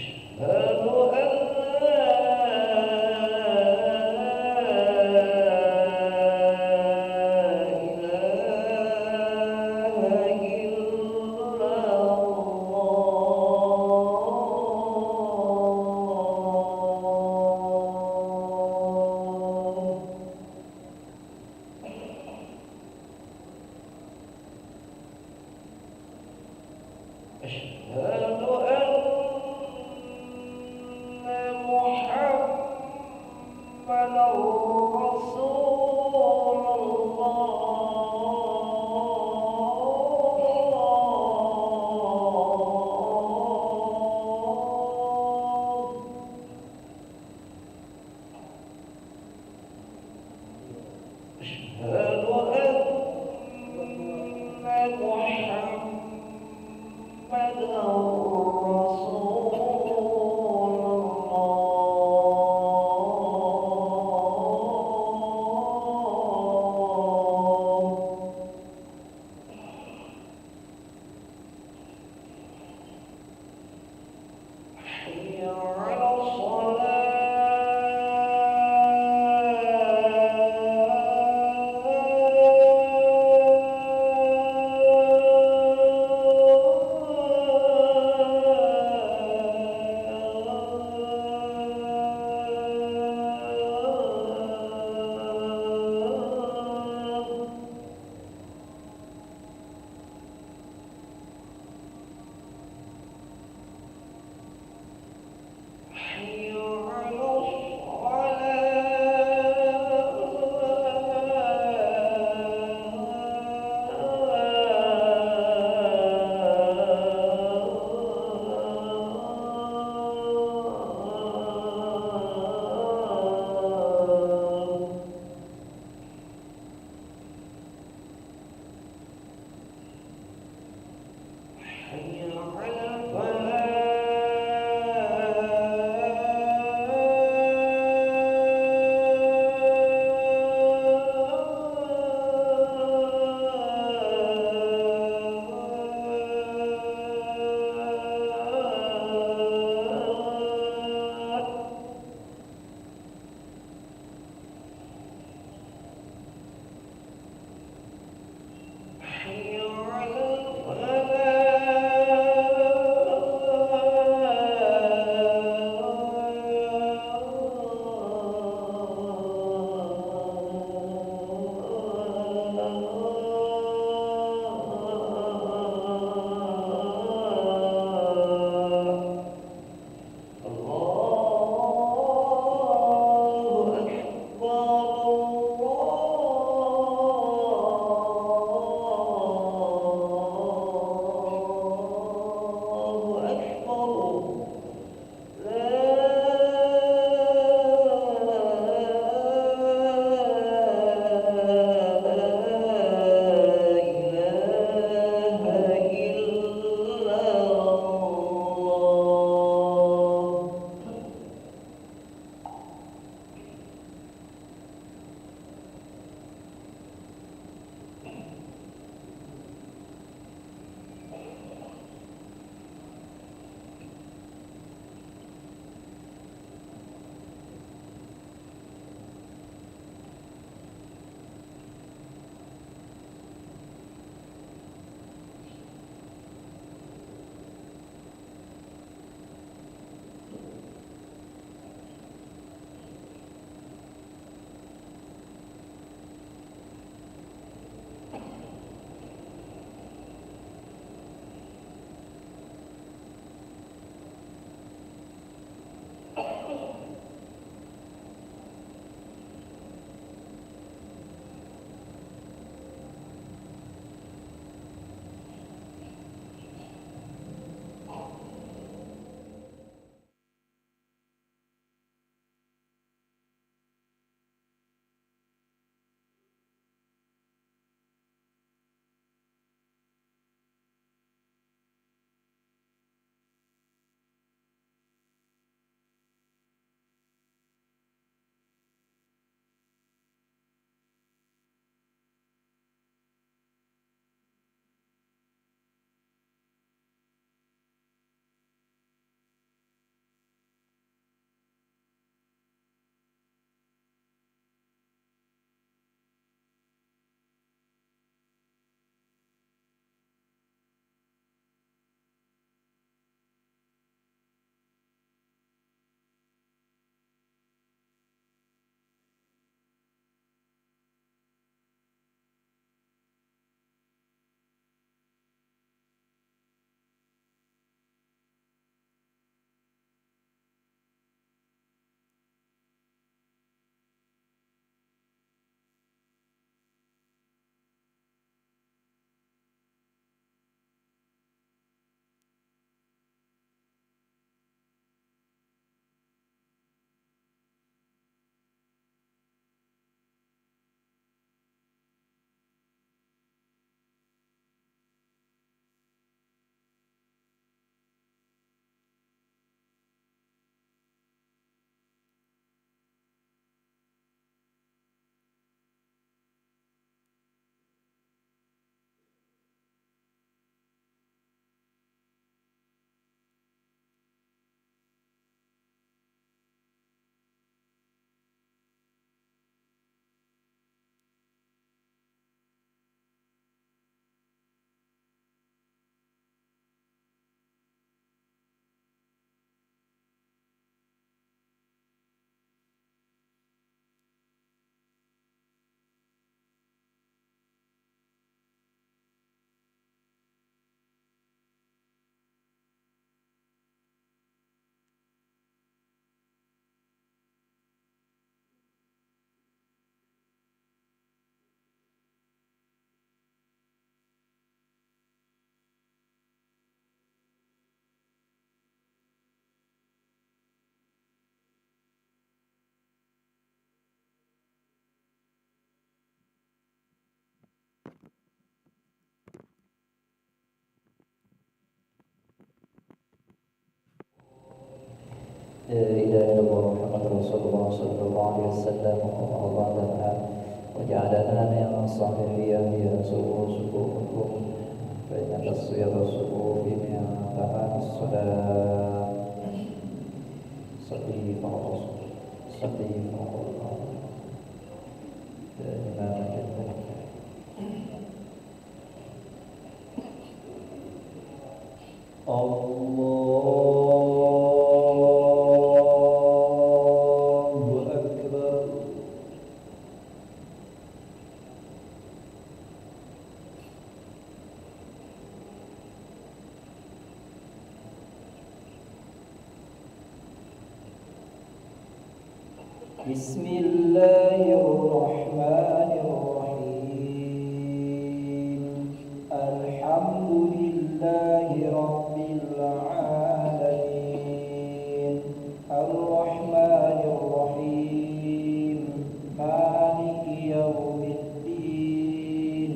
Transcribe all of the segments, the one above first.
محمد لا إله إلا الله محمد رسول الله صلى الله عليه وسلم وأرضانا وجعلنا من صالحين صفوفكم فإن تصوير الصفوف من تمام الصلاة صلي فرض صلي فرض إمام الجنة بسم الله الرحمن الرحيم الحمد لله رب العالمين الرحمن الرحيم مالك يوم الدين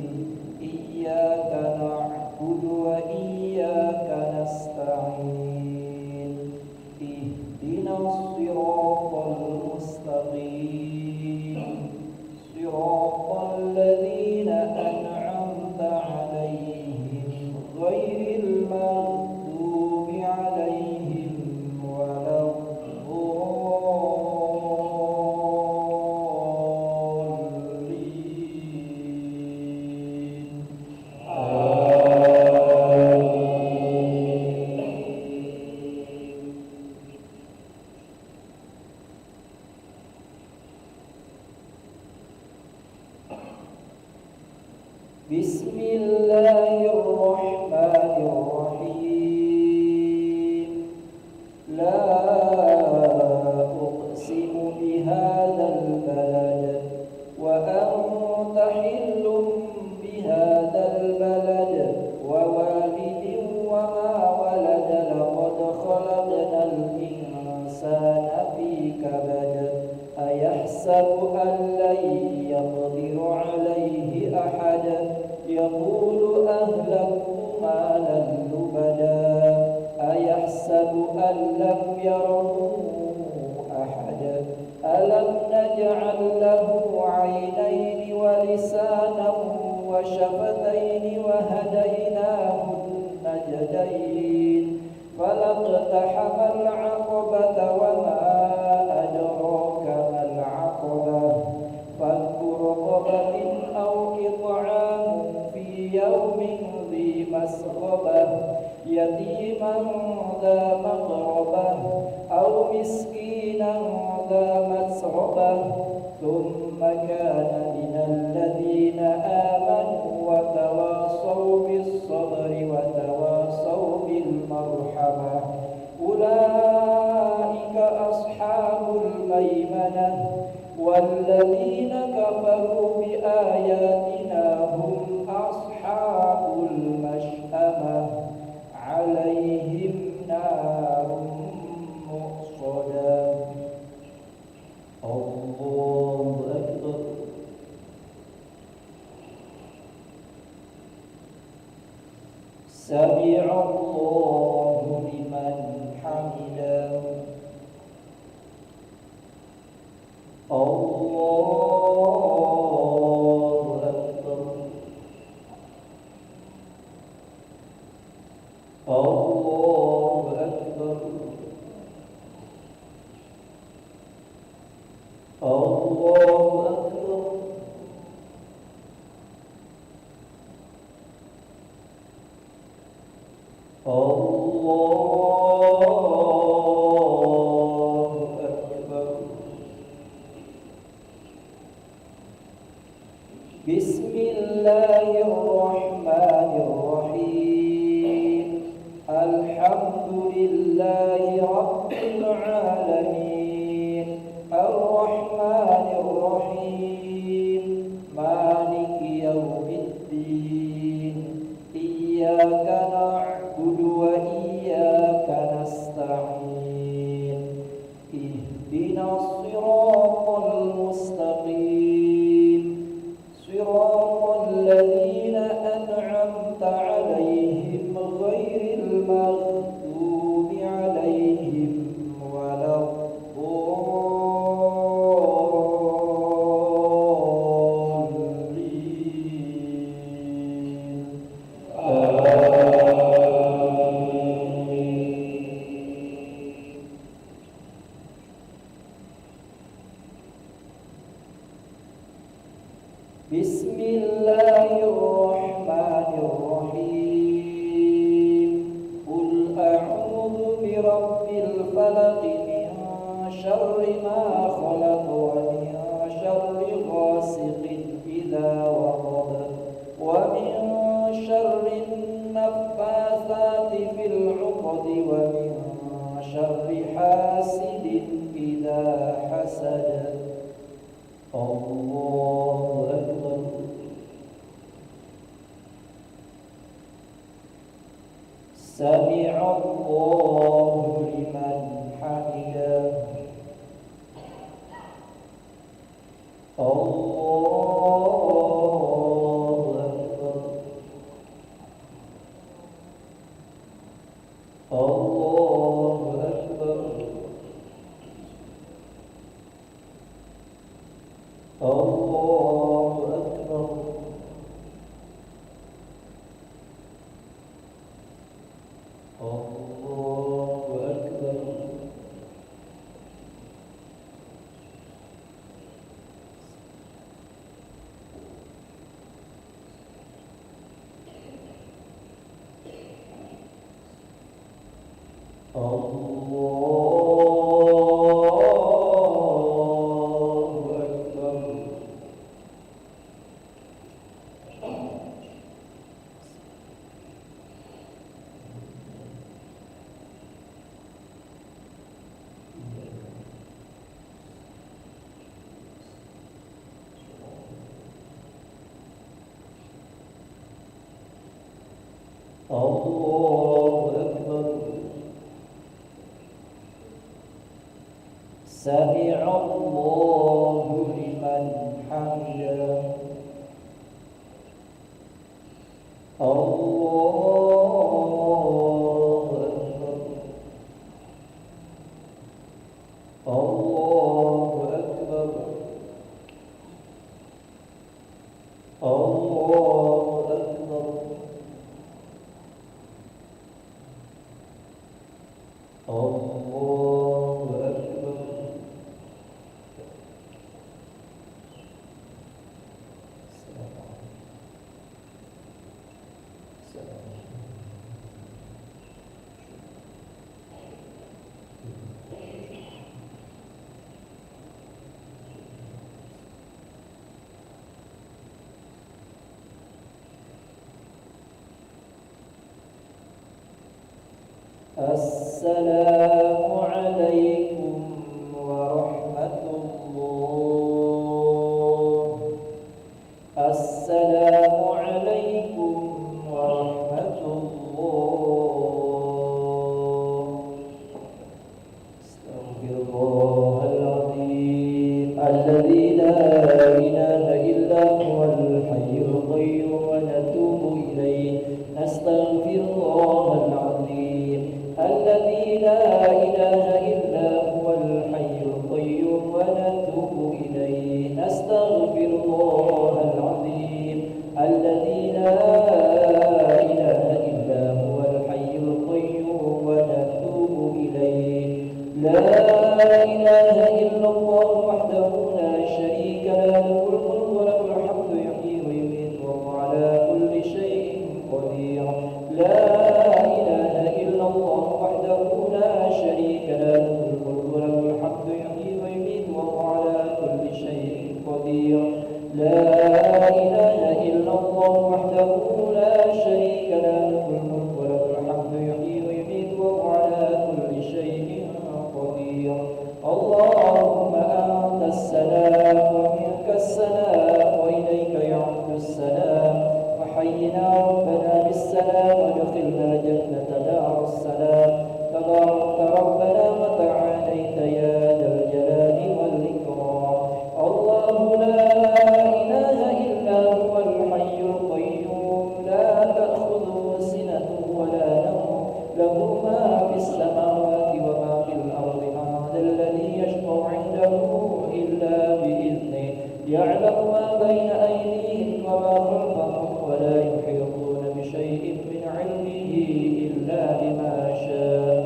إياك نعبد وإياك نستعين اهدنا الصراط المستقيم صراط الذين أنعمت عليهم غير المغضوب عليهم ولا الضالين بسم الله الرحمن الرحيم لا أقسم بهذا البلد وأنت حل بهذا البلد ووالد وما ولد لقد خلقنا الإنسان في كبد أيحسب أن لن يقدر عليه أحد يقول أهلكت مالا لبدا أيحسب أن لم يره أحد ألم نجعل له عينين ولسانا وشفتين وهديناه النجدين فلاقتحم العقبة وما أدراك ما العقبة فك رقبة أو إطعام في يوم ذي مسغبة يتيما ذا مقربة أو مسكينا ذا مسربة ثم كان من الذين آمنوا وتواصوا بالصبر وتواصوا بالمرحمة أولئك أصحاب الميمنة والذين كفروا بآياتنا هم أصحاب المشأمة عليهم نار مؤصدة الله أكبر سمع الله لمن حمده الله أكبر الله أكبر الله أكبر الله أكبر بسم الله الرحمن الرحيم الحمد لله رب العالمين الرحمن الرحيم مالك يوم الدين إياك نعبد وإياك نستعين اهدنا الصراط المستقيم صراط الذين أنعمت عليهم غير المغضوب عليهم ولا برب الفلق من شر ما خلق ومن شر غاسق إذا وقب ومن شر النفاثات في العقد ومن شر حاسد إذا حسد. الله أكبر. سمع الله لمن حمده. الله أكبر. الله أكبر. الله أكبر. الله أكبر. الله أكبر. سمع الله لمن حمده. الله أكبر. الله أكبر. الله أكبر. الله أكبر. السلام عليكم ورحمة الله. السلام عليكم ورحمة الله. استغفر الله العظيم الذي لا إله إلا هو الحي القيوم ونتوب إليه. نستغفر الله العظيم الذي لا إله إلا هو الحي القيوم ونتوب إليه. نستغفر الله العظيم الذي لا إله إلا هو الحي القيوم ونتوب إليه. لا إله إلا الله وحده لا شريك له، له الملك وله الحمد يحيي ويميت وهو على كل شيء قدير. لا إله إلا الله وحده لا شريك له، له الملك وله الحمد يحيي ويميت وهو على كل شيء قدير. لا إله إلا الله وحده لا شريك له، له الملك وله الحمد يحيي ويميت وهو على كل شيء قدير. اللهم أنت السلام ومنك السلام وإليك يعود السلام. وحينا ربنا بالسلام وادخلنا جنة دار السلام. تبارك ربنا وتعاليت يا ذا الجلال والإكرام. الله لا إله إلا هو الحي القيوم لا تأخذه سنة ولا نوم، له ما في السماوات وما في الأرض. من ذا الذي يشفع عنده إلا بإذنه. يعلم ما بين أيديهم وما خلفهم ولا يحيطون بشيء من علمه إلا بما شاء.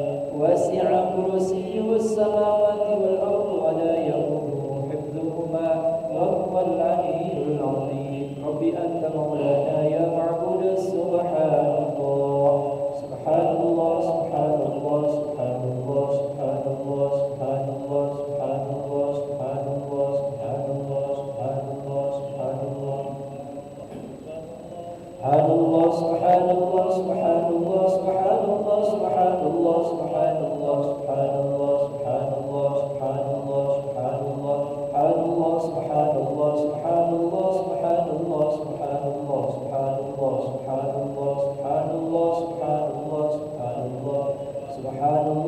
وسع كرسيه السماوات والأرض ولا يؤوده حفظهما وهو العلي العظيم. رب أنت مولانا يا معبود. سبحان الله سبحان الله سبحان الله سبحان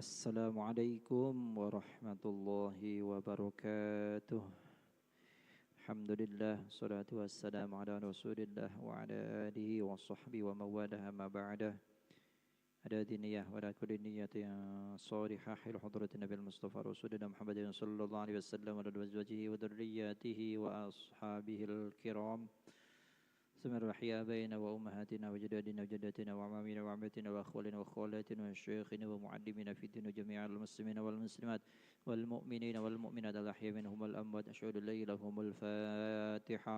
Assalamualaikum warahmatullahi wabarakatuh. Alhamdulillah, salatu wassalamu ala rasulillah wa ala alihi wa sahbihi wa mawalah amma ba'dah. Ada diniyah wa ala kulli niyatin salihah ila hadratin Nabi Mustafa Rasulullah Muhammadin sallallahu alaihi wasallam wa ala azwajihi wa dhurriyyatihi wa ashabihi al-kiram. سمر الأحياء بين وأمهاتنا وجدادنا وجداتنا وعمامنا وعماتنا وأخوالنا وأخوالاتنا وشيخنا ومعلمنا في الدين وجميع المسلمين والمسلمات والمؤمنين والمؤمنات الأحياء منهم والأموات أشهد أن لا إله إلا الله الفاتحة.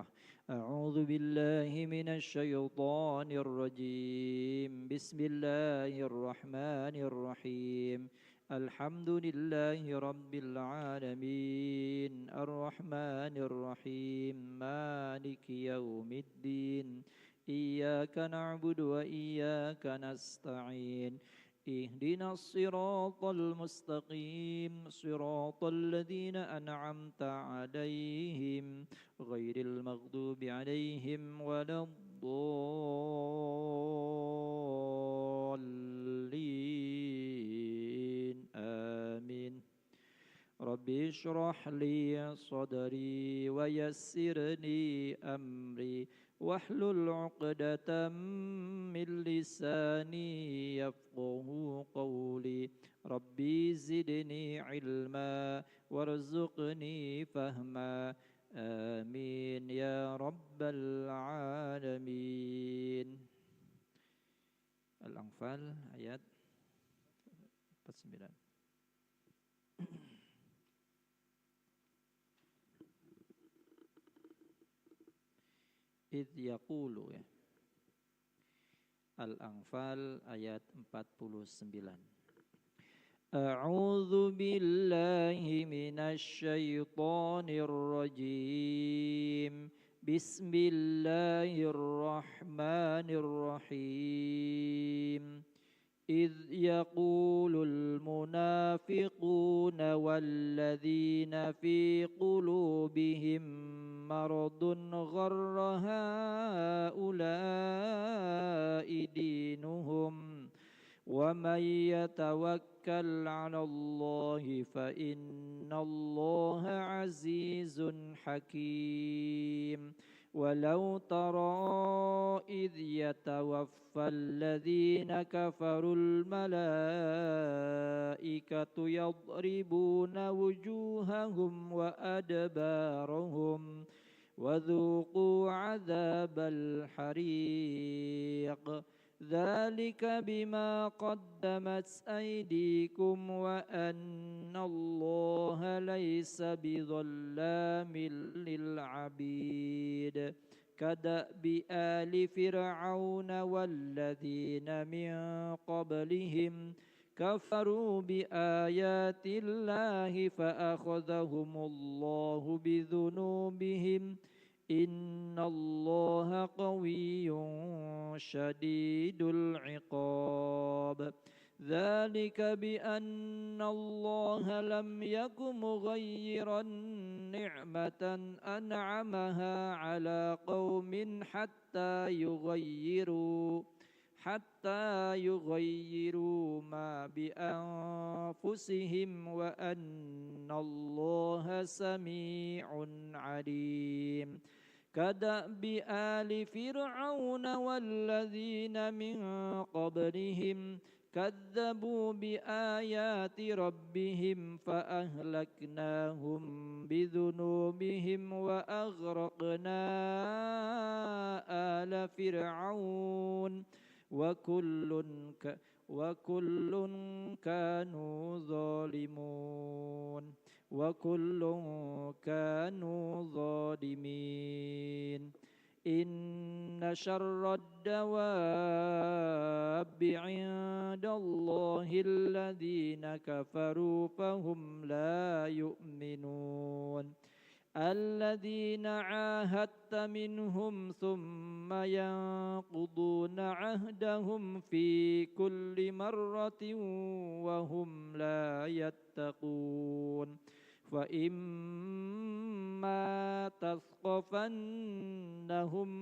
أعوذ بالله من الشيطان الرجيم بسم الله الرحمن الرحيم الحمد لله رب العالمين الرحمن الرحيم مالك يوم الدين إياك نعبد وإياك نستعين اهدنا الصراط المستقيم صراط الذين أنعمت عليهم غير المغضوب عليهم ولا الضالين آمين. ربي اشرح لي صدري ويسر لي أمري واحلل عقدة من لساني يفقه قولي. ربي زدني علما وارزقني فهما آمين يا رب العالمين. Al-Anfal ayat 49. Idh yaqulu ya. Al-Anfal ayat 49. A'udzu billahi minasy syaithanir rajim. Bismillahirrahmanirrahim. إذ يقول المنافقون والذين في قلوبهم مرض غر هؤلاء دينهم ومن يتوكل على الله فإن الله عزيز حكيم. ولو ترى إذ يتوفى الذين كفروا الملائكة يضربون وجوههم وأدبارهم وذوقوا عذاب الحريق ذلك بما قدمت أيديكم وأن الله ليس بظلام للعبيد. كدأب آل فرعون والذين من قبلهم كفروا بآيات الله فأخذهم الله بذنوبهم إن الله قوي شديد العقاب. ذلك بأن الله لم يك مغيرا نعمة أنعمها على قوم حتى يغيروا ما بأنفسهم وأن الله سميع عليم. كدأب آل فرعون والذين من قبلهم كذبوا بآيات ربهم فأهلكناهم بذنوبهم وأغرقنا آل فرعون وكل كانوا ظالمين. إن شر الدواب عند الله الذين كفروا فهم لا يؤمنون. الذين عاهدت منهم ثم ينقضون عهدهم في كل مرة وهم لا يتقون. فإما تثقفنهم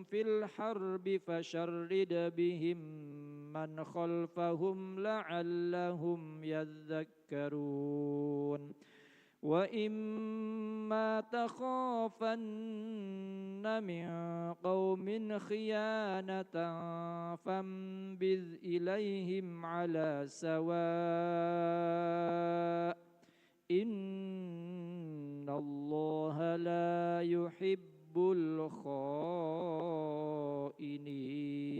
في الحرب فشرد بهم من خلفهم لعلهم يذكرون وإما تخافن من قوم خيانة فانبذ إليهم على سواء إن الله لا يحب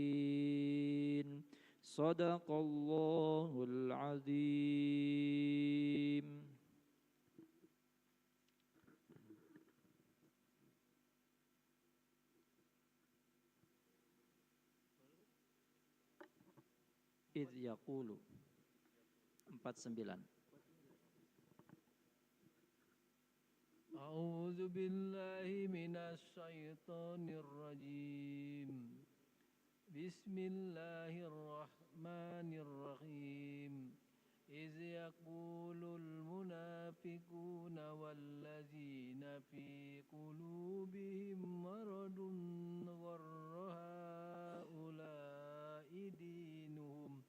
الخائنين صدق الله العظيم. Idh yaqulu 49. A'udzu billahi minasy syaithanir rajim. Bismillahirrahmanirrahim. Iz yaqulul munafiquna wallazina fi qulubihim maradun gharra haula'i dinuhum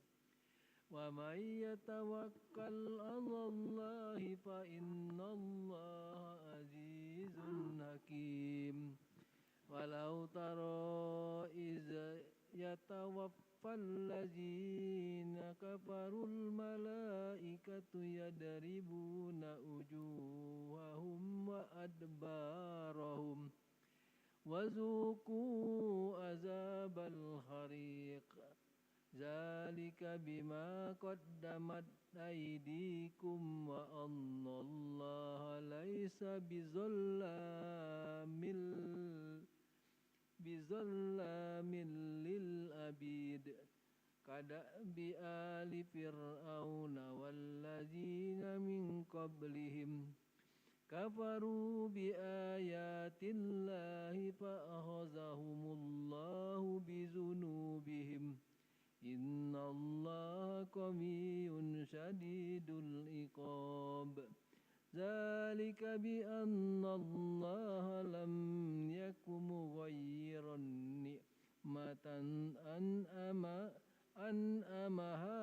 wa may yatawakkal 'alallahi fa innallaha azizun hakim. Walau tara iz yatawaffal ladzina kafarul malaikatu yadribuna ujuhahum wa adbarahum wazuqu azabal hariq zalika bima qaddamat aydikum wa annallaha laisa bizallamin lil abid. Kadabi ali fir'auna walladzina min qablihim kafaru bi ayatillahi fa akhazahumullahu bizunubihim innallaha qawiyyun syadidul iqab. Zalika bi annallaha lam yakum mughayyiran ni'matan an'amaha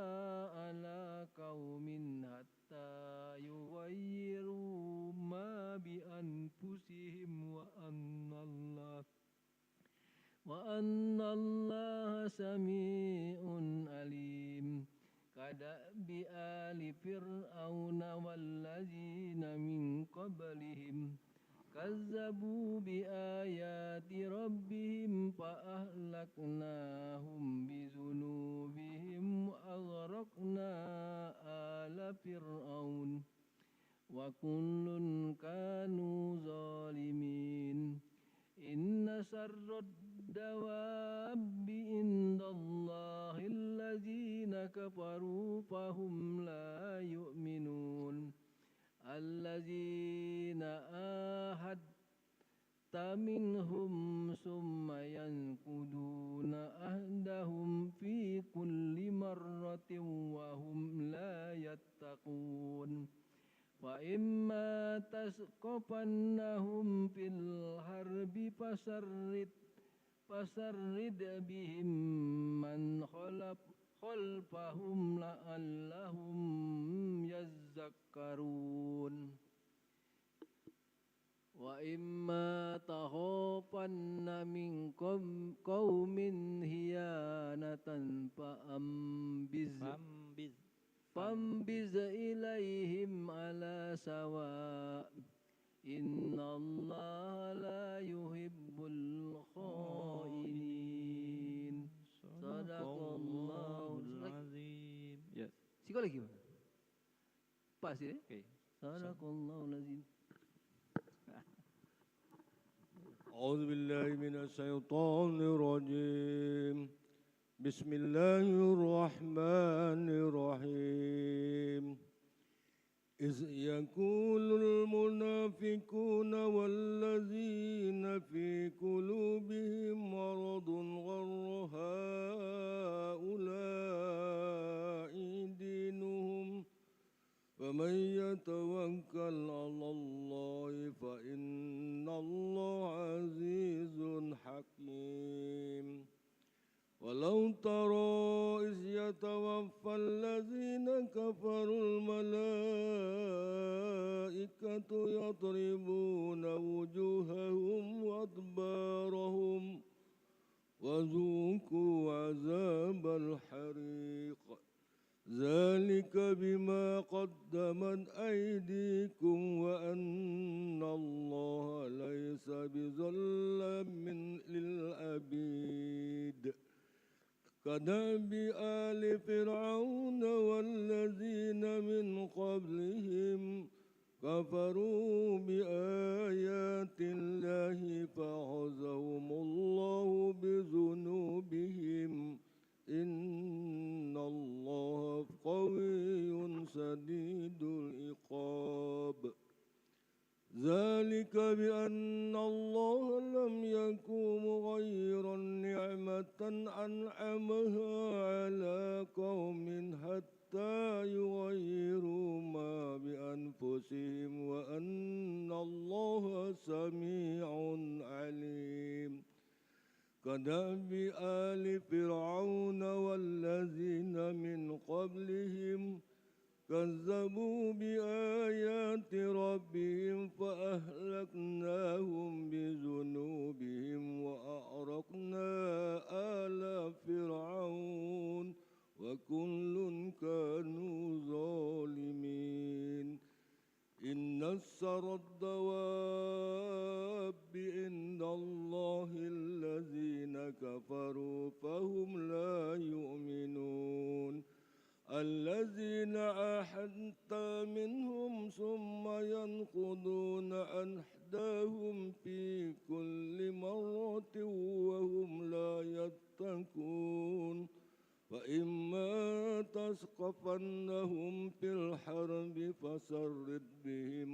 ala qaumin hatta yughayyiru ma bi anfusihim wa annallaha sami'un alim. Kadabi ali fir'auna walladzina min qablihim kazzabu bi ayati rabbihim fa ahlaknahum bi dzunubihim wa aghraqna ala fir'aun wa kullun kanu zalimin. Inna syarrad dawabbi indallahi allazina kafaru fahum la yu'minun. Allazina ahadta minhum summa yankuduna ahdahum fi kulli marratin wa hum la yattaqun. Wa imma tasqafannahum fil harbi fasarrid bihim man khalfahum la'allahum yazzakkarun. Wa imma takhafanna min qaumin hiyanatan fambiz ilaihim ala sawa innallaha la yuhibbul khainin. Sadaqallahul azim. Yes. Sikit lagi. Pas ya? Okay. Sadaqallahul azim. أعوذ بالله من الشيطان الرجيم. بسم الله الرحمن الرحيم. إذ يقول المنافقون والذين في قلوبهم مرض غر هؤلاء دينهم ومن يتوكل على الله فإن الله عزيز حكيم. ولو ترى إذ يتوفى الذين كفروا الملائكة يضربون وجوههم وأدبارهم وذوقوا عذاب الحريق ذلك بما قدمت أيديكم وأن الله ليس بظلام للعبيد كدأب آل فرعون والذين من قبلهم كفروا بآيات الله فأخذهم الله بذنوبهم إن الله قوي شديد العقاب ذلك بأن الله لم يكن مغيرا نعمة أنعمها على قوم حتى يغيروا ما بأنفسهم وأن الله سميع عليم كدأب آل فرعون والذين من قبلهم كذبوا بآيات ربهم فأهلكناهم بذنوبهم وأغرقنا آل فرعون وكل كانوا ظالمين إن شر الدواب عند الله الذين كفروا فهم لا يؤمنون الذين عاهدت منهم ثم ينقضون عهدهم في كل مرة وهم لا يتقون وإما تثقفنهم في الحرب فشرد بهم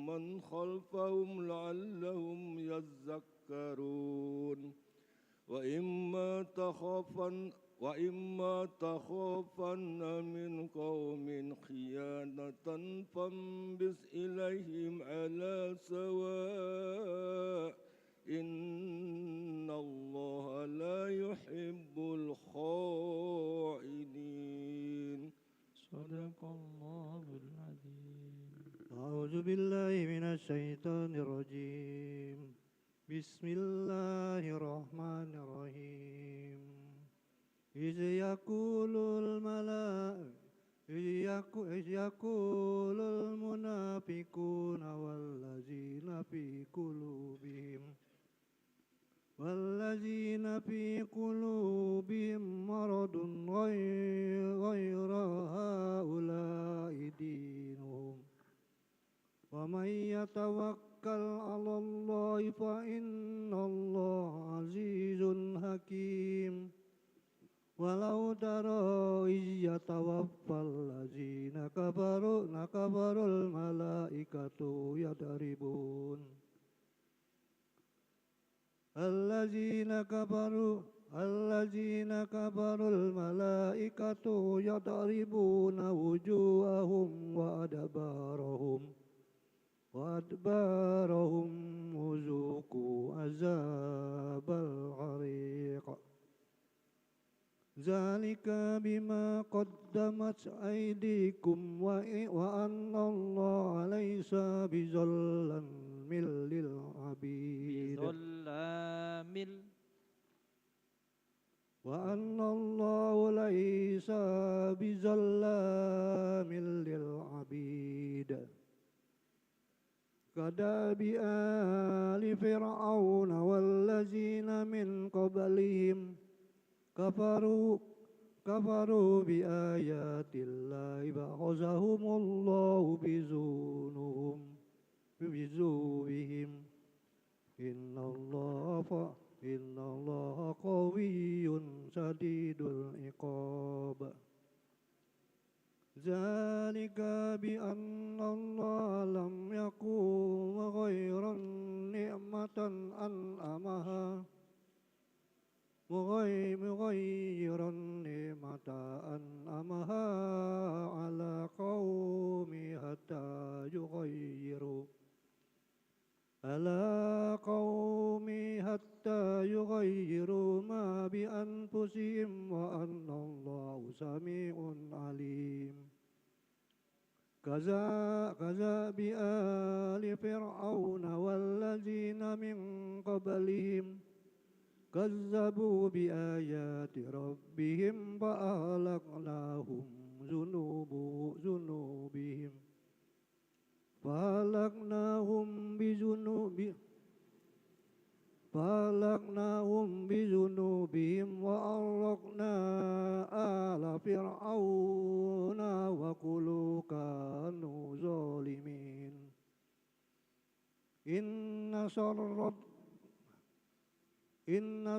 من خلفهم لعلهم يذكرون وإما تخافن من قوم خيانة فانبذ إليهم على سواء إن الله لا يحب الخائنين صدق الله العظيم. أعوذ بالله من الشيطان الرجيم بسم الله الرحمن الرحيم إذ يقول المنافقون والذين في قلوبهم مرض غير هؤلاء دينهم ومن يتوكل على الله فإن الله عزيز حكيم ولو ترى إذ يتوفى الذين كفروا الملائكة يضربون وجوههم وأدبارهم وذوقوا عذاب الحريق ذلك بما قدمت أيديكم وأن الله ليس بظلام للعبيد وأن الله ليس بظلام للعبيد كدأب آل فرعون والذين من قبلهم كفروا بآيات الله فأخذهم الله بذنوبهم إن الله قوي شديد العقاب ذلك بأن الله لم يكن مغيرا نعمة أنعمها على قوم حتى يغيروا ما بأنفسهم أنفسهم وأن الله سميع عليم كذا بآل فرعون والذين من قبلهم كذبوا بآيات ربهم فأهلكناهم بذنوبهم وأغرقنا آل فرعون وكل كانوا ظالمين إن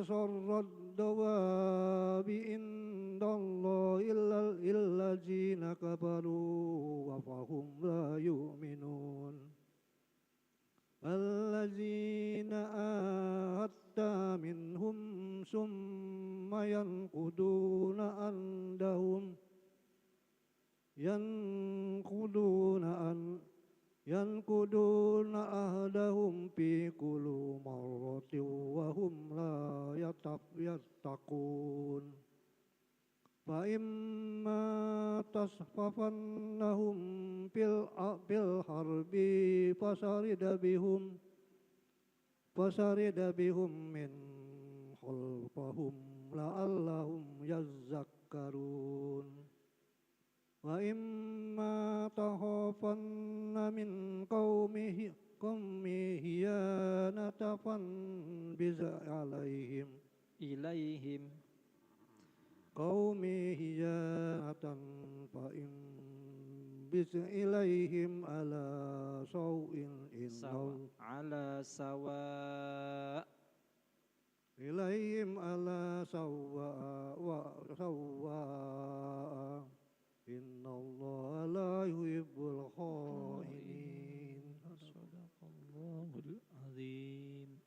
شر الدواب عند الله إلا الذين كفروا فهم لا يؤمنون الذين آهدت منهم ثم ينقضون عهدهم في كل مرة وهم لا يتقون فإما تصطفنهم في الحرب فشرد بهم من خلفهم لعلهم يذكرون وإما تخافن من قوم خيانة فانبذ إليهم فانبذ إليهم على سوء على سواء إن الله لا يحب الخائنين صدق الله العظيم.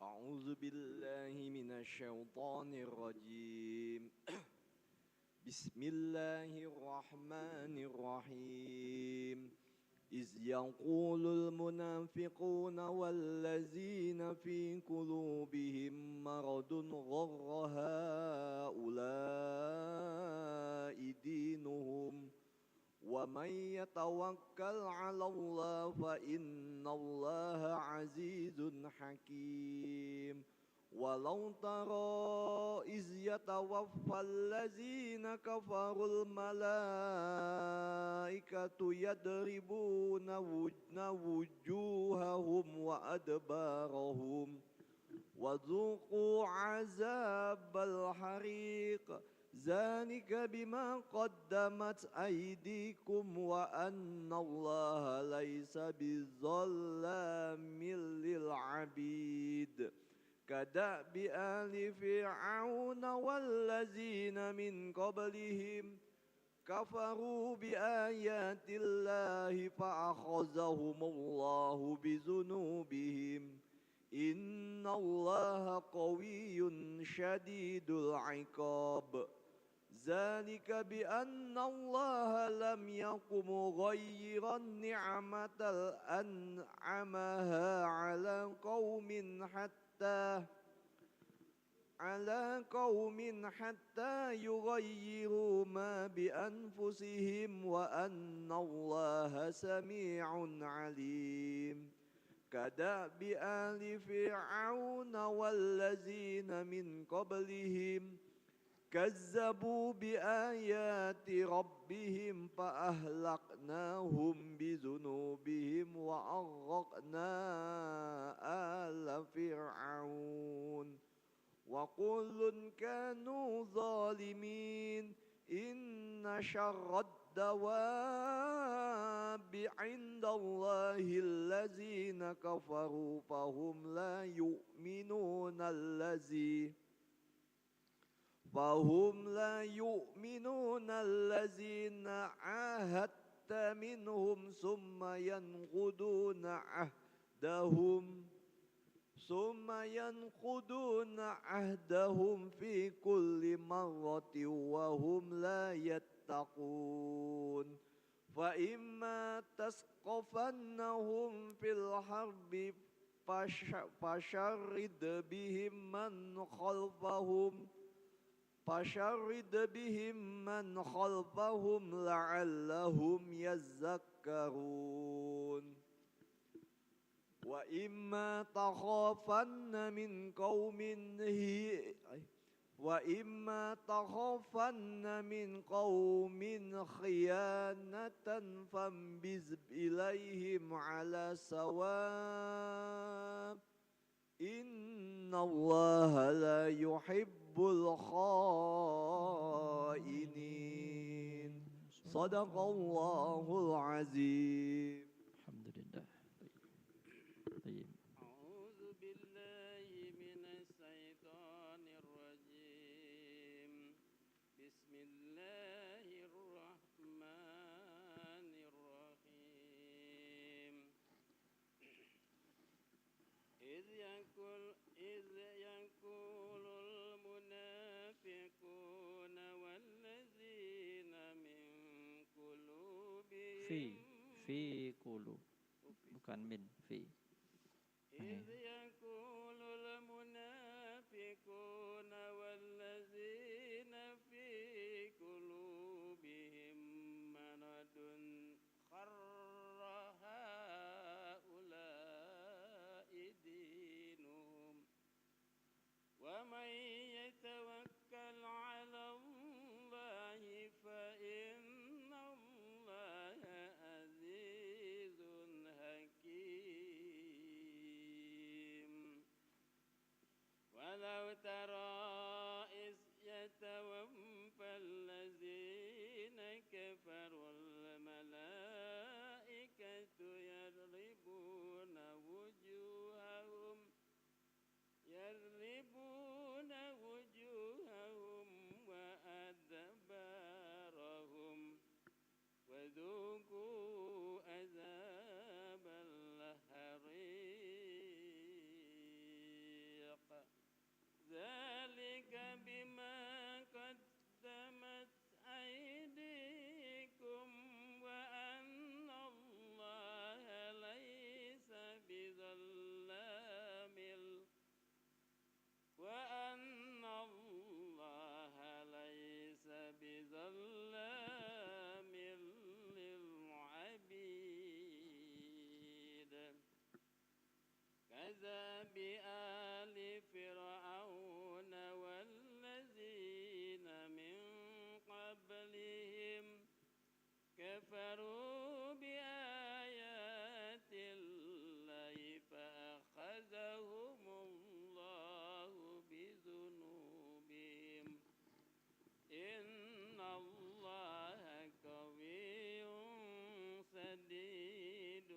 أعوذ بالله من الشيطان الرجيم. بسم الله الرحمن الرحيم. إذ يقول المنافقون والذين في قلوبهم مرض غر هؤلاء دينهم ومن يتوكل على الله فإن الله عزيز حكيم. ولو ترى إذ يتوفى الذين كفروا الملائكة يضربون وجوههم وأدبارهم وذوقوا عذاب الحريق ذلك بما قدمت أيديكم وأن الله ليس بظلام للعبيد. كدأب آل فرعون والذين من قبلهم كفروا بآيات الله فأخذهم الله بذنوبهم إن الله قوي شديد العقاب. ذلك بأن الله لم يكن مغيرا نعمة أنعمها على قوم حتى يغيروا ما بأنفسهم وأن الله سميع عليم. كدأب آل فرعون والذين من قبلهم كذبوا بآيات ربهم فأهلكناهم بذنوبهم وأغرقنا آل فرعون وكل كانوا ظالمين. إن شر الدواب عند الله الذين كفروا فهم لا يؤمنون الذين عاهدت منهم ثم ينقضون عهدهم في كل مرة وهم لا يتقون. فإما تثقفنهم في الحرب فشرد بهم من خلفهم لعلهم يذكرون وإما تخافن من قوم خيانة فانبذ إليهم على سواء إن الله لا يحب الخائنين صدق الله العظيم. Alhamdulillah. Baik. أعوذ بالله من الشيطان الرجيم بسم الله الرحمن الرحيم إذ يقول المنافقون والذين من قلوبهم Fi qulu, bukan min fi. إذ يقول المنافقون والذين في قلوبهم مرض غر هؤلاء دينهم ومن يتوكل على الله فإن الله عزيز حكيم ولو ترى إذ يتوفى الذين كفروا الملائكة يضربون وجوههم وأدبارهم وذوقوا عذاب الحريق ذلك بما قدمت أيديكم وأن الله ليس بظلام للعبيد كذاب آل فرعون والذين من قبلهم كفروا بآيات الله فأخذهم الله بذنوبهم إن الله قوي شديد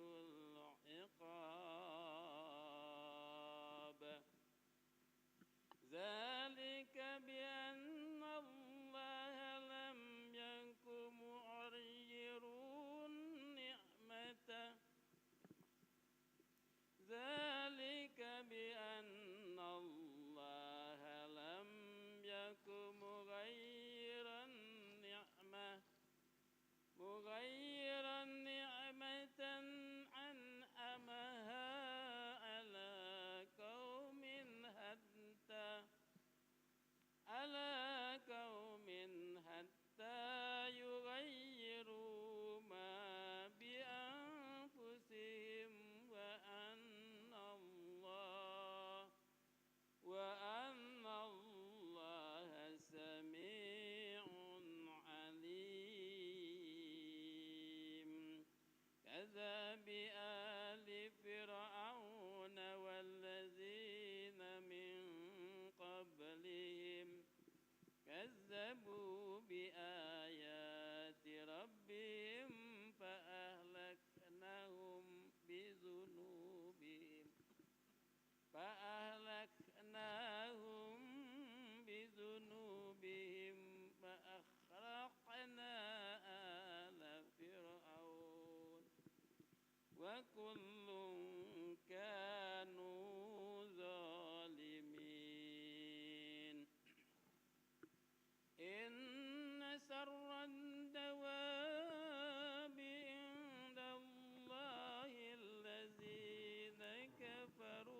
العقاب ذلك بأن الله لم يكن مغير نعمته ذلك بأن الله لم يكن مغيرا نعمة أنعمها على قوم حتى يغيروا ما بأنفسهم وأن الله سميع عليم كذاب آل فرعون والذين من قبلهم كذبوا بآيات ربهم فأهلكناهم بذنوبهم فأغرقنا آل فرعون وكل كانوا ظالمين إن شر الدواب عند الله الذين كفروا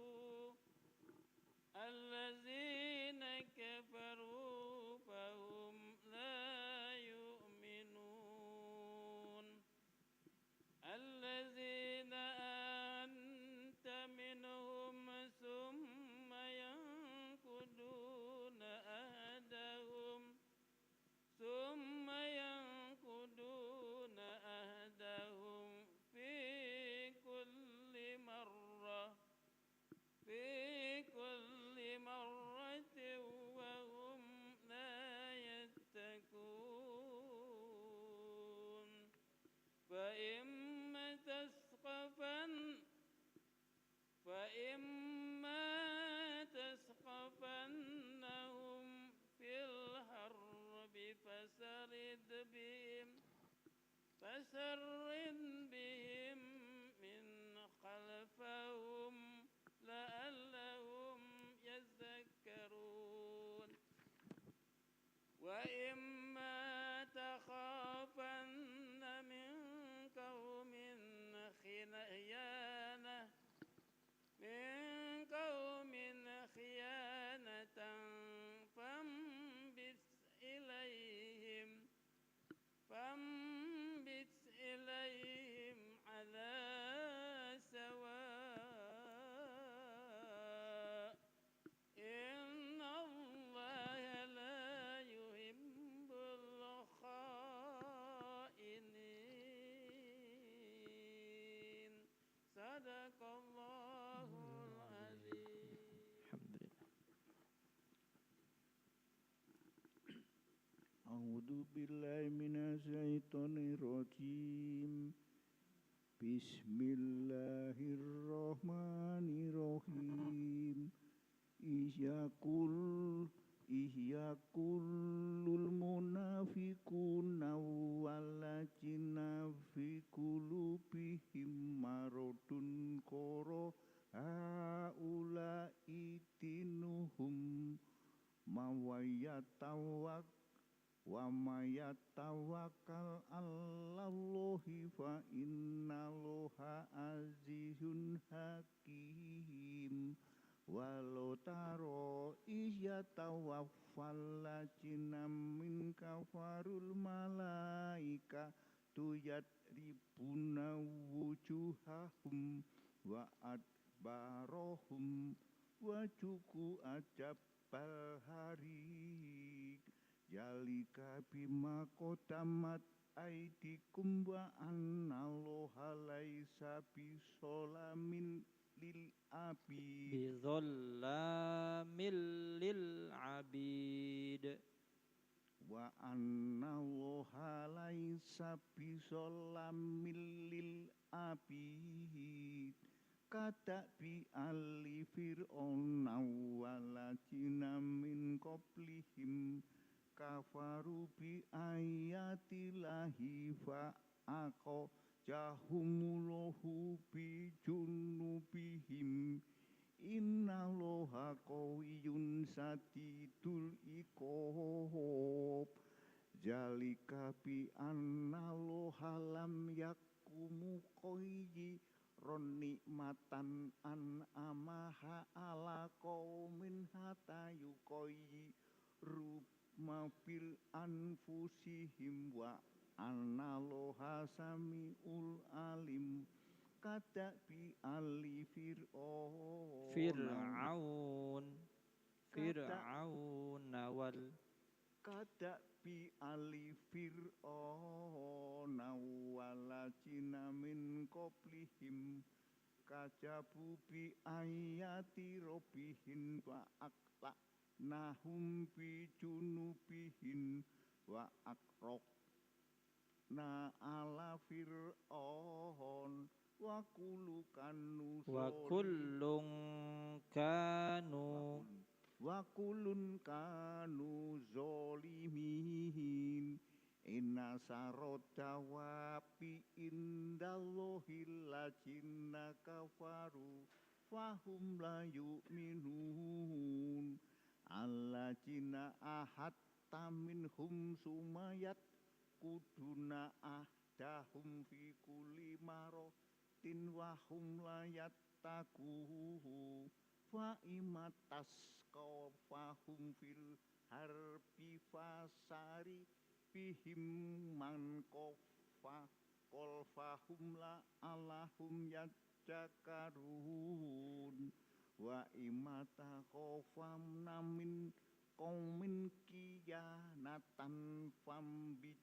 الذين أنت منهم ثم ينقضون أهدهم في كل مرة وهم لا يتقون فإما تثقفنهم في الحرب فسرد بهم من خلفهم لعلهم يذكرون وإما تخافن من قوم خيانة فانبت إليهم على سواء إن الله لا يحب الخائنين صدق الله العظيم. الحمد لله. A'udzu billahi minasyaitonir rajim. Bismillahirrahmanirrahim. Ihyakullul munafiquna walladzina fi qulubihim maradun qara haula itinuhum wa mayatawakkal 'alallahi fa innallaha azizun hakim. Walau taro isyatawaffal ladzina min kafarul malaika tuyadribuna wujuhahum wa adbarahum wa juku ajabal harik jalika bima qadamat aidikum wa annallaha laisa bisolamin lil abid Bizallamil lil abid. wa annallaha laisa bisolamin lil abid kata bi ali fir'auna waladzina min qablihim kafaru bi ayatillahi fa jahumullahu bi junubihim innallaha qawiyyun sadidul iqab jalika bi annallaha lam yakumu qayyiron nikmatan an amaha ala qaumin hatta yuqayyiru ma fil anfusihim wa annallaha samiul alim kata bi ali Fir'aun wal kata bi ali fir'auna waladzina min qablihim kajabu bi ayati rabbihim wa nahum bi junubihin wa akrokna ala fir'aun wa kullun kanu zolimin inna sarodawapi indallahi ladzina kafaru fahum la yu'minun alladzina ahatta minhum sumayat kuduna ahdahum fi kulli maratin wa hum la yattaquhu fa imatas fahum fil harbi fasari bihim man fahum la allahum yadzakarun wa imata khofam namin qaumin kiyanatan fambit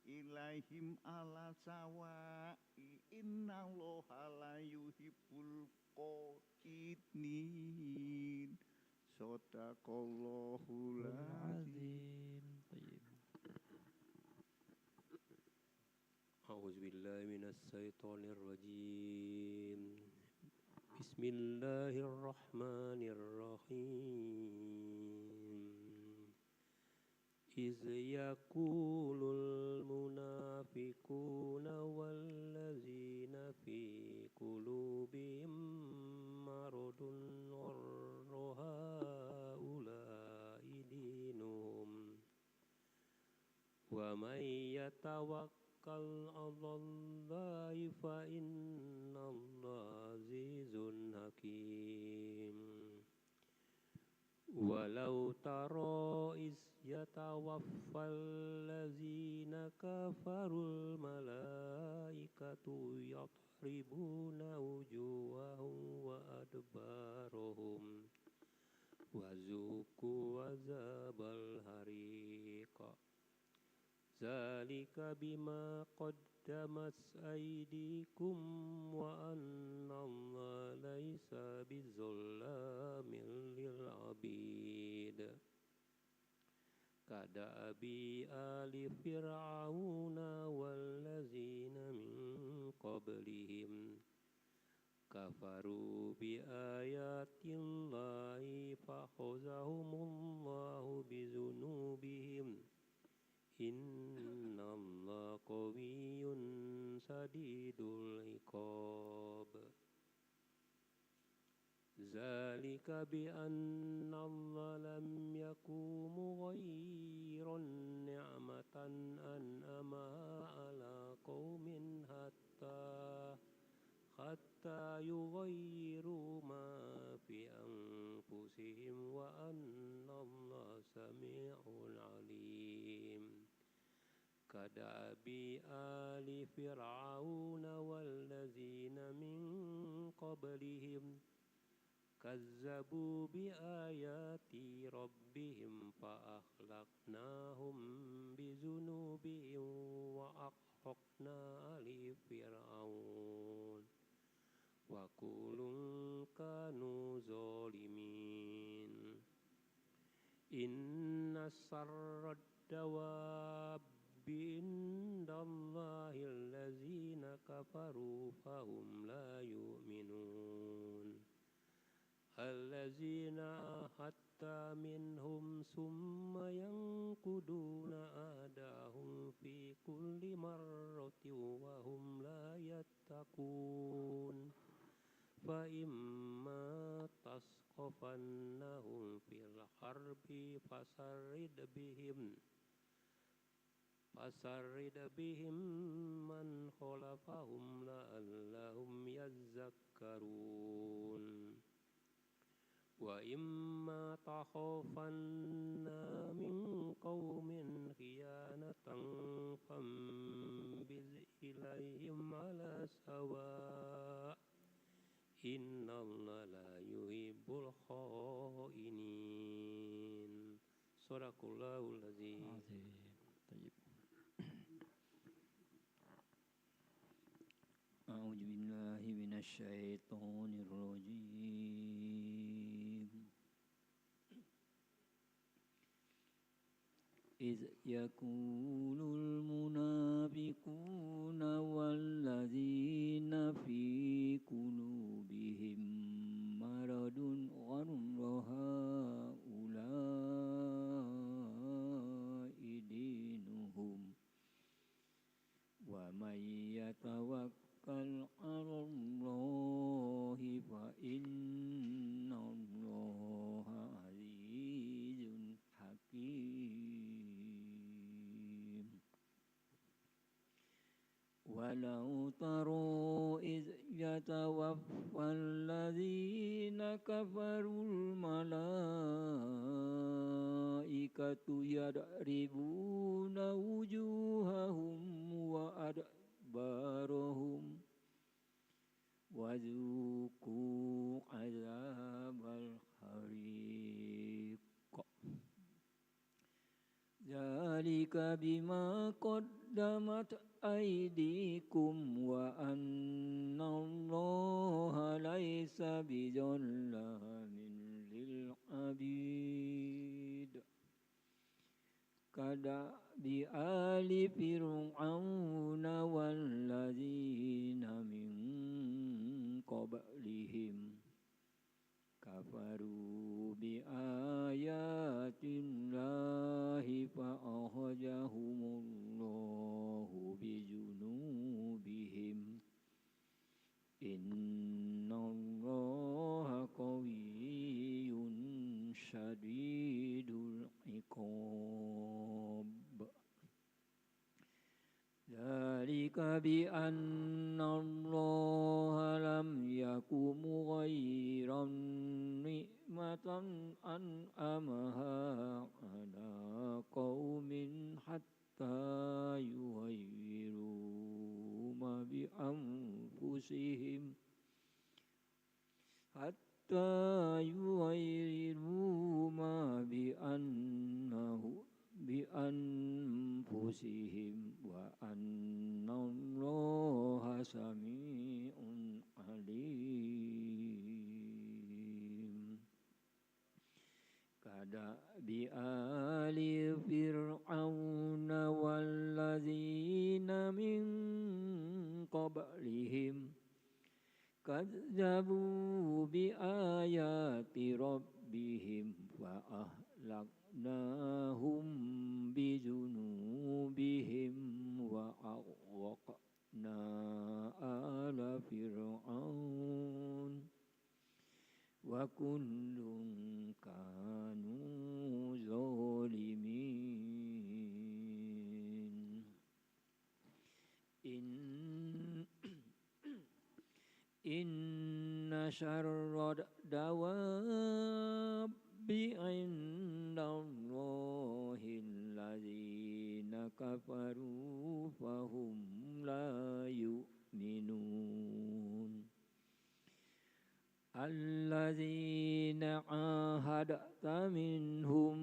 ilaihim ala sawa'i innallaha la yuhibbul qatinin. Shadaqallahul azim. أعوذ بالله من الشيطان الرجيم بسم الله الرحمن الرحيم إذ يقول المنافقون والذين في قلوبهم مرض غر هؤلاء دينهم ومن يتوكل على الله فإن الله عزيز حكيم ولو ترى إذ يتوفى الذين كفروا الملائكة يضربون وجوههم وأدبارهم وذوقوا عذاب الحريق ذلك بما قدمت أيديكم وأن الله ليس بظلام للعبيد كدأب آل فرعون والذين من قبلهم كفروا بآيات الله فأخذهم الله بذنوبهم إن الله قوي شديد العقاب ذلك بأن الله لم يكن مغيرا نعمة أنعمها على قوم حتى يغيروا ما في أنفسهم وأن الله سميع عليم كدأب آل فرعون والذين من قبلهم كذبوا بآيات ربهم فأهلكناهم بذنوبهم وأغرقنا آل فرعون وكل كانوا ظالمين إن شر الدواب عند الله الذين كفروا فهم لا يؤمنون الذين عاهدت منهم ثم ينقضون عهدهم في كل مرة وهم لا يتقون فإما تثقفنهم في الحرب فشرد بهم من خلفهم لعلهم يذكرون وإما تخافن من قوم خيانة فانبذ إليهم على سواء إن الله لا يحب الخائنين صدق الله العظيم. أعوذ بالله من الشيطان الرجيم إذ يقول المنافقون والذين في قلوبهم مرض غر هؤلاء دينهم ومن يتوكل على الله فإن الله عزيز حكيم ولو ترى إذ يتوفى الذين كفروا الملائكة يضربون وجوههم وأدبارهم أدبارهم وذوقوا عذاب الحريق ذلك بما قدمت أيديكم وأن الله ليس بظلام للعبيد كدأب آل فرعون والذين من قبلهم كفروا بآيات الله فأخذهم الله بذنوبهم إن الله قوي شديد العقاب ذلك بأن الله لم يكن مغيرا نعمة أنعمها على قوم حتى يغيروا ما بأنفسهم بأنفسهم وأن الله سميع عليم كدأب آل فرعون والذين من قبلهم كذبوا بآيات ربهم فأهلكناهم بذنوبهم وأغرقنا آل فرعون وكل كانوا ظالمين إن شر الدواب عند الله الذين كفروا فهم لا يؤمنون الذين عاهدت منهم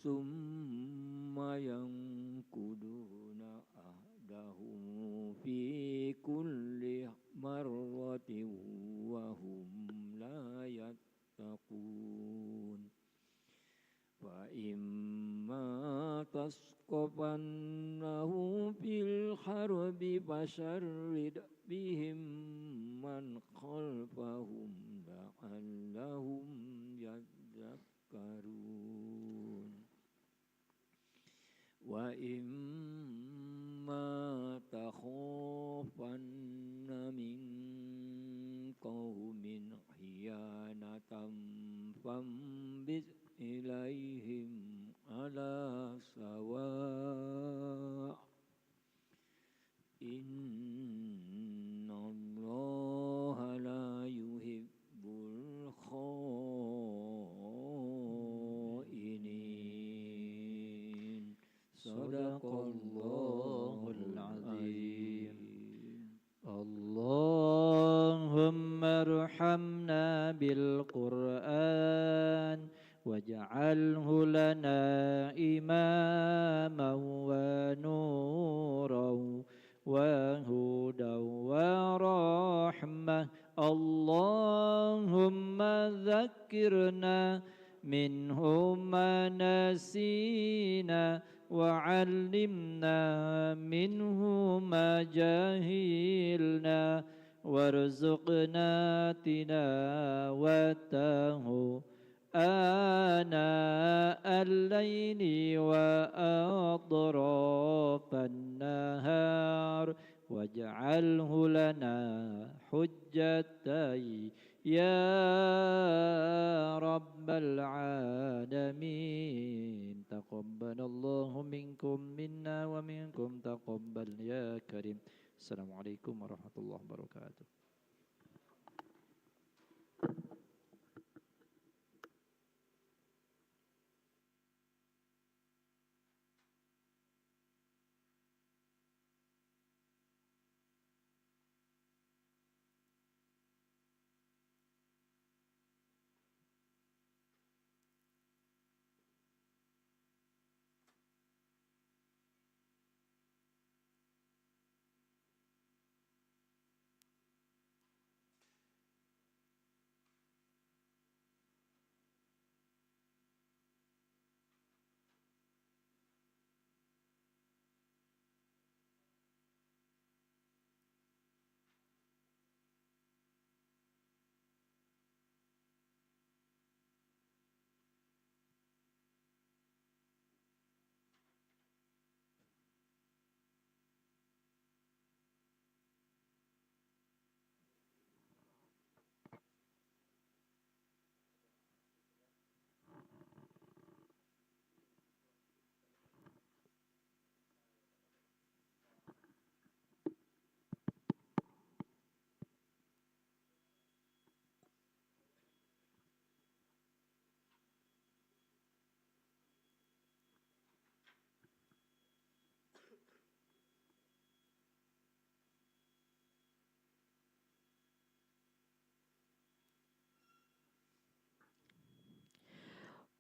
ثم ينقضون عهدهم في كل مرة وهم لا يتقون فإما تثقفنهم في الحرب فشرد بهم من خلفهم لعلهم يذكرون وإما تخافن من قوم خيانة فانبذ إليهم على سواء إن الله لا يحب الخائنين صدق الله العظيم اللهم ارحمنا بالقرآن واجعله لنا إماما ونورا وهدى ورحمة اللهم ذكرنا منه ما نسينا وعلمنا منه ما جهلنا وارزقنا تلاوته آناء الليل وأطراف النهار واجعله لنا حجة يا رب العالمين تقبل الله منكم منا ومنكم تقبل يا كريم السلام عليكم ورحمة الله وبركاته.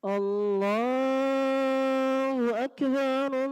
الله أكبر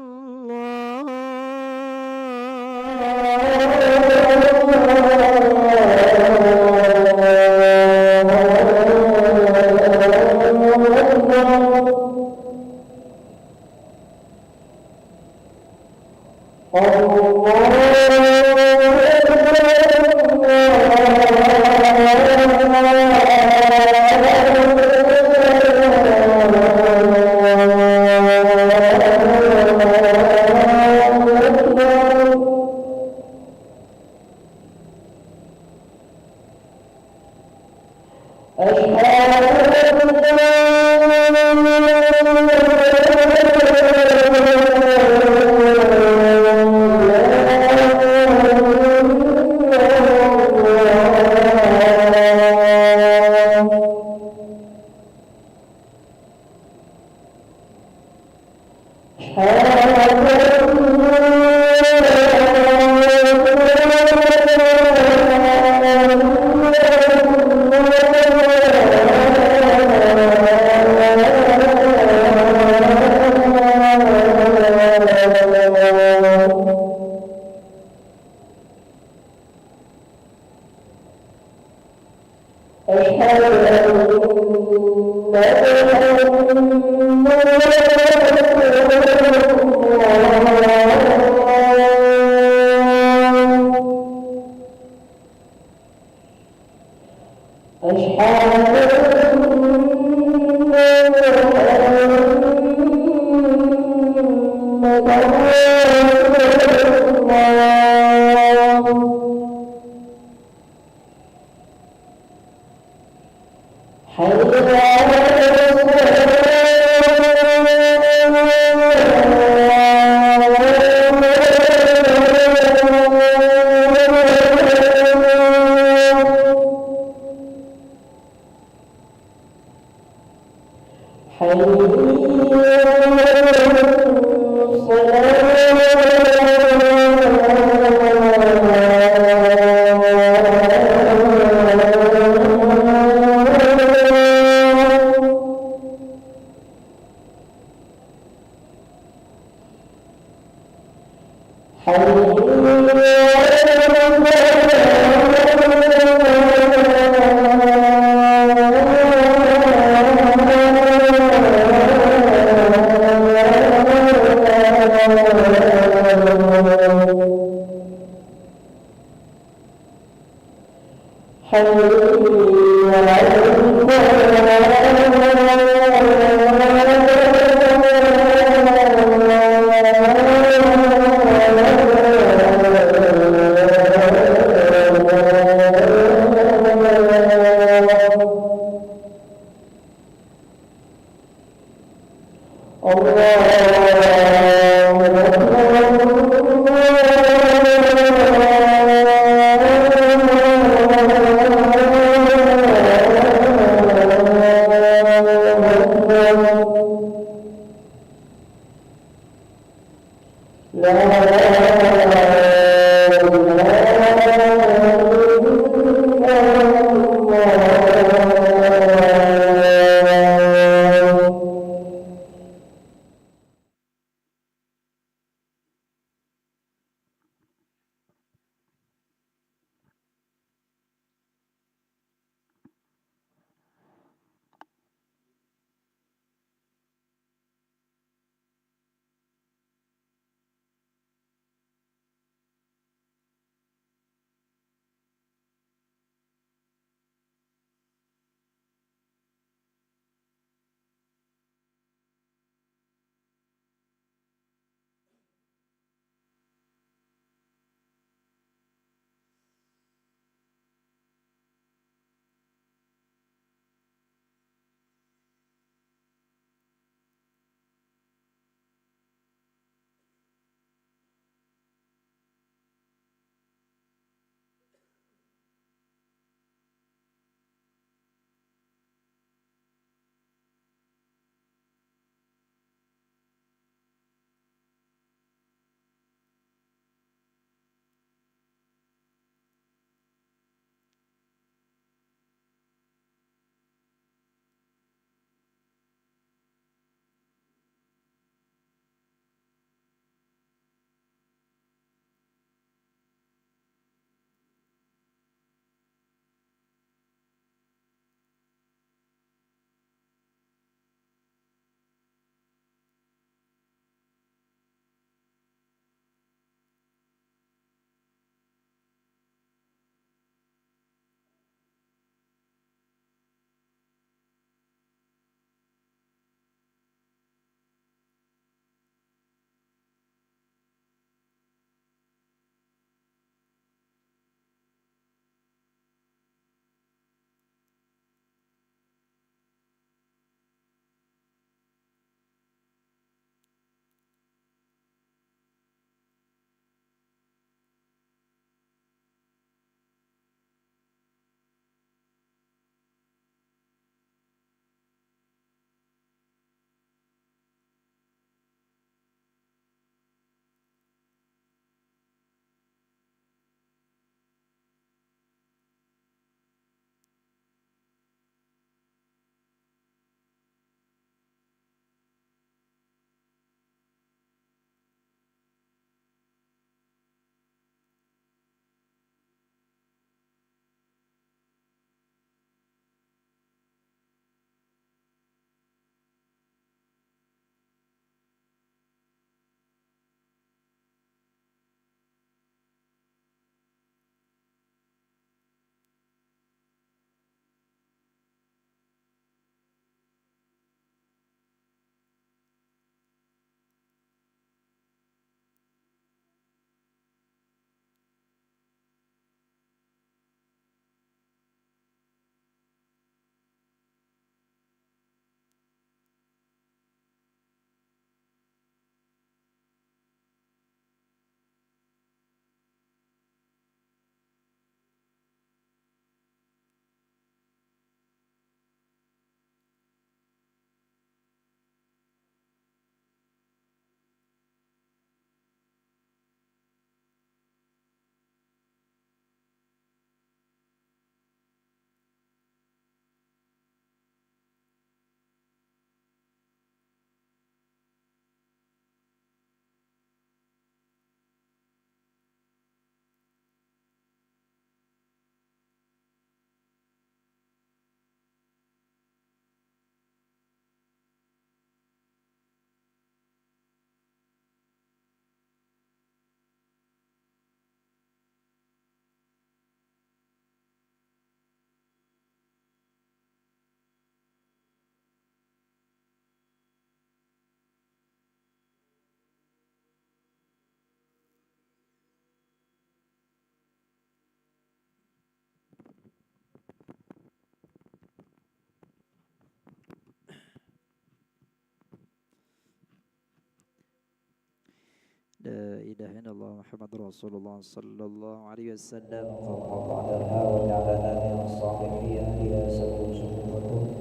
ilaha illallah Muhammadur Rasulullah sallallahu alaihi wasallam. Faqadha wa ja'alana min as-salihin ila sufufakum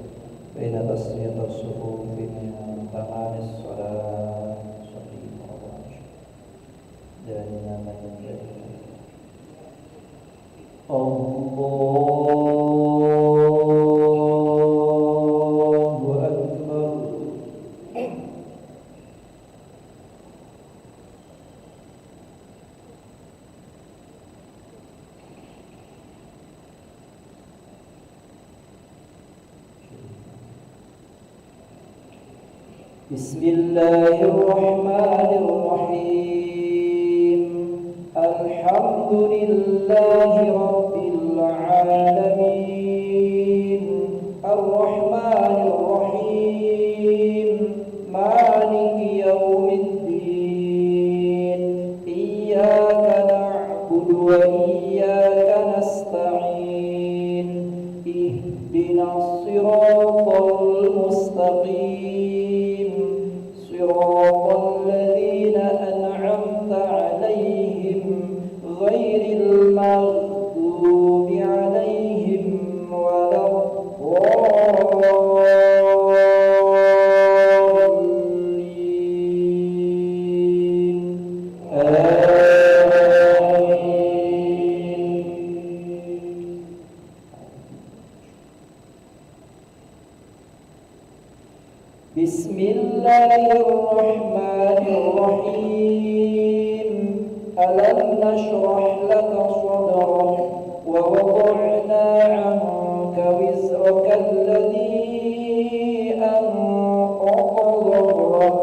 fa inna tasmiyat as-sufuf min tamam as-salat sallallahu alaihi dan namanya Allahu Akbar. Bismillahirrahmanirrahim. Alhamdulillahi rabbil alamin. Ar-Rahmanir Rahim. Maliki yaumiddin. Iyyaka na'budu wa iyyaka nasta'in. Ihdinas siratal mustaqim. Siratal ladzina an'amta 'alaihim ghairil maghdubi 'alaihim waladdallin. Amin. Bismillahirrahmanirrahim. Alam nashrah laka sadrak wa wada'na 'anka wizraka alladhi anqadha dhahrak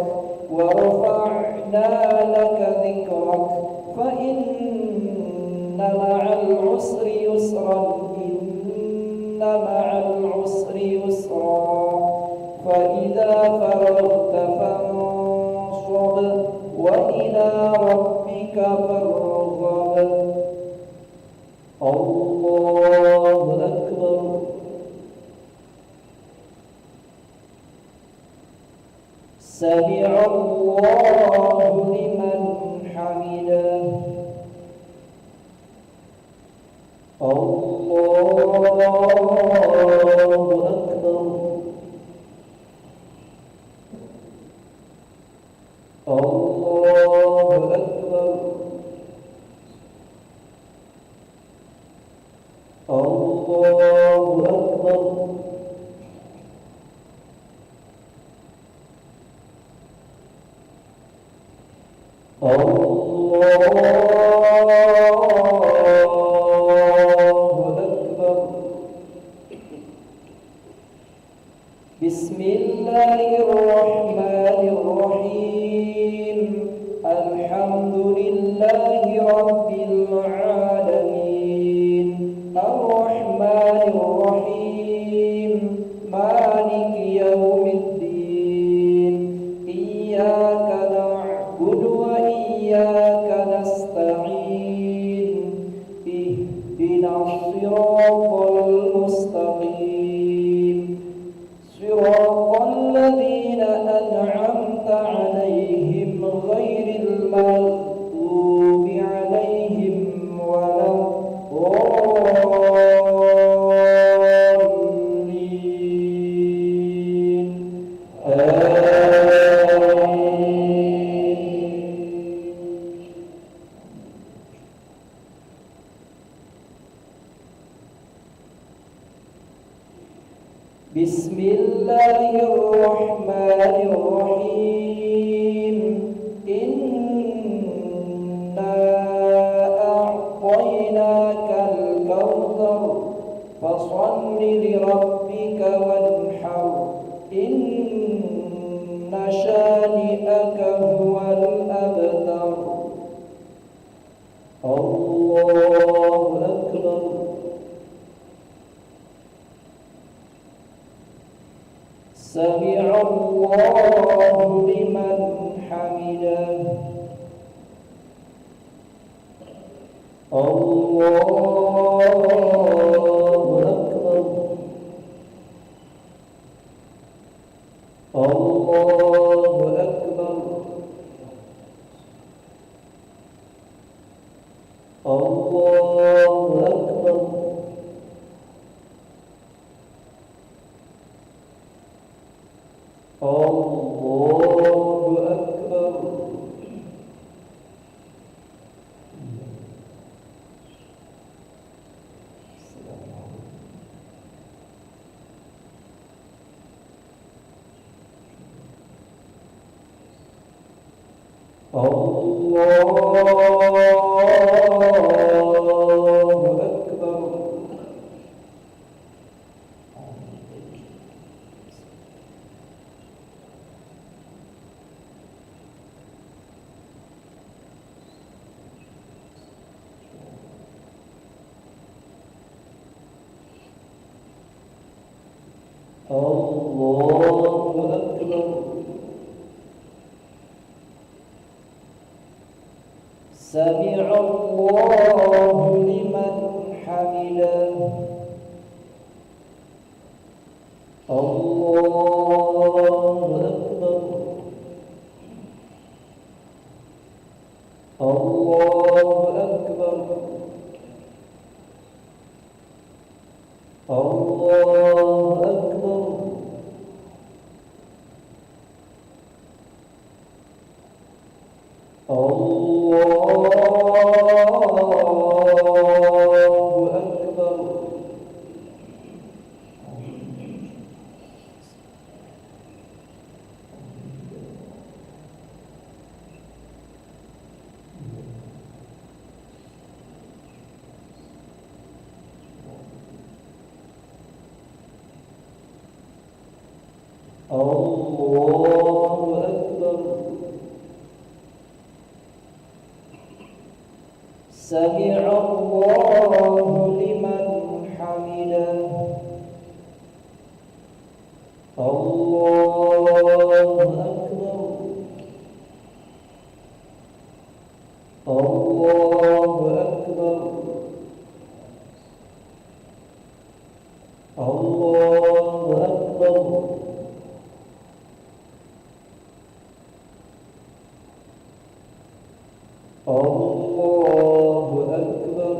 wa rafa'na laka dhikrak fa inna ma'al 'usri yusran inna ma'al 'usri yusra فإذا فرغت فانصب وإلى ربك فارغب. الله أكبر. سمع الله لمن حمده. الله أكبر. الله أكبر. الله أكبر. الله أكبر. بسم الله الرحمن الرحيم. الحمد لله رب العالمين. الرحمن الرحيم. مالك يوم الدين. إياك نعبد وإياك نستعين. اهدنا الصراط المستقيم. صراط الذين أنعمت عليهم غير المغضوب عليهم ولا الضالين. آمين. بسم الله الرحمن الرحيم. إنا أعطيناك الكوثر فصل لربك وانحر. إن شانئك هو الأبتر. الله أكبر. سمع الله لمن حمده. الله أكبر. الله أكبر. Allahu Akbar. Allahu Akbar. Allahu Akbar. Sami'a Allahu liman hamidah. Allahu Akbar. Allahu Akbar. Allahu Akbar. Allahu Akbar. Allahu Akbar. Sami'a Allahu liman hamidah. Allahu Akbar. Allahu Akbar. Allahu Akbar. Allahu Akbar.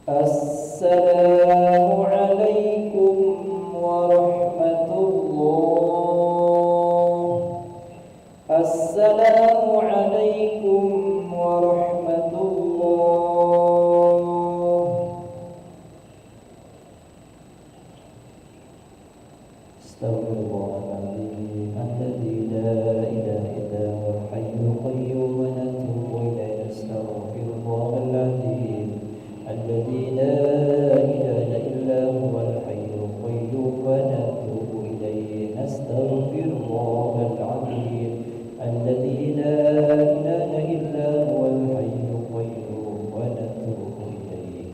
Assalamu alaikum warahmatullah. Assalamu alaikum warahmatullah. Astaghfirullahaladzim alladzi la ilaha illa huwal hayyul qayyum wa natubu ilaihi. Astaghfirullahaladzim الذي لا إله إلا هو الحي القيوم ونتوب إليه. نستغفر الله العظيم الذي لا إله إلا هو الحي القيوم ونتوب إليه.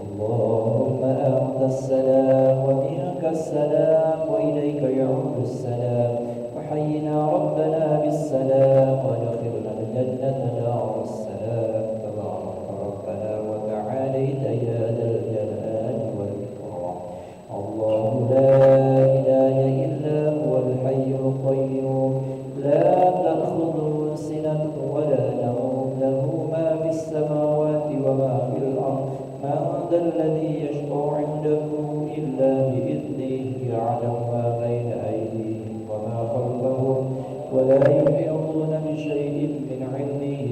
اللهم أنت السلام ومنك السلام وإليك يعود السلام. وحينا ربنا بالسلام وادخلنا الجنة دار السلام. تبارك ربنا وتعاليت يا ذا الجلال والإكرام. الله لا إله إلا هو الحي القيوم لا تأخذه سنة ولا نوم له ما في السماوات وما في الأرض. من ذا الذي يشفع عنده إلا بإذنه يعلم ما بين أيديهم وما خلفهم ولا يحيطون بشيء من علمه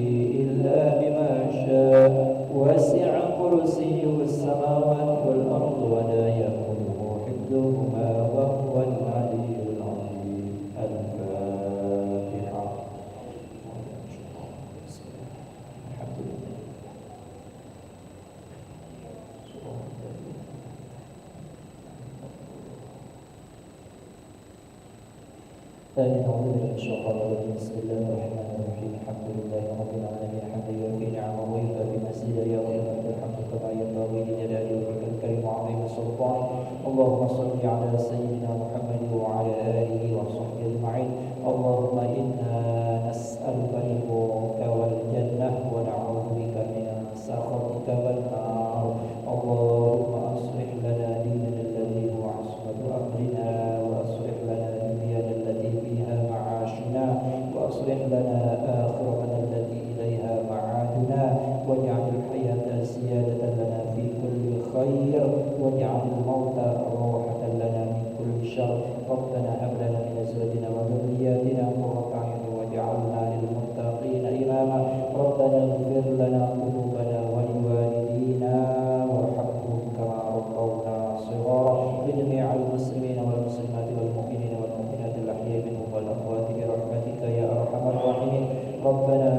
إلا بما شاء. وسع كرسيه السماوات والأرض ولا يئوده حفظهما وهو العلي العظيم. الفاتحة. الحمد لله. ثاني أعوذ بالله من الشيطان الرجيم. بسم الله الرحمن الرحيم. الحمد لله رب العالمين حمدا يوفي نعمه ويكافئ مزيدا. يا رب لك الحمد كما ينبغي لجلاله وجهك الكريم وعظيم سلطانه. اللهم صل على سيدنا محمد وعلى آله وصحبه أجمعين. اللهم إنا واجعل الحياة زيادة لنا في كل خير واجعل الموت راحة لنا من كل شر ربنا هب لنا من أزواجنا وذرياتنا قرة أعين واجعلنا للمتقين إماما ربنا اغفر لنا ذنوبنا ولوالدينا وارحمهم كما ربونا صغارا لجميع المسلمين والمسلمات والمؤمنين والمؤمنات الأحياء منهم والأموات برحمتك يا أرحم الراحمين ربنا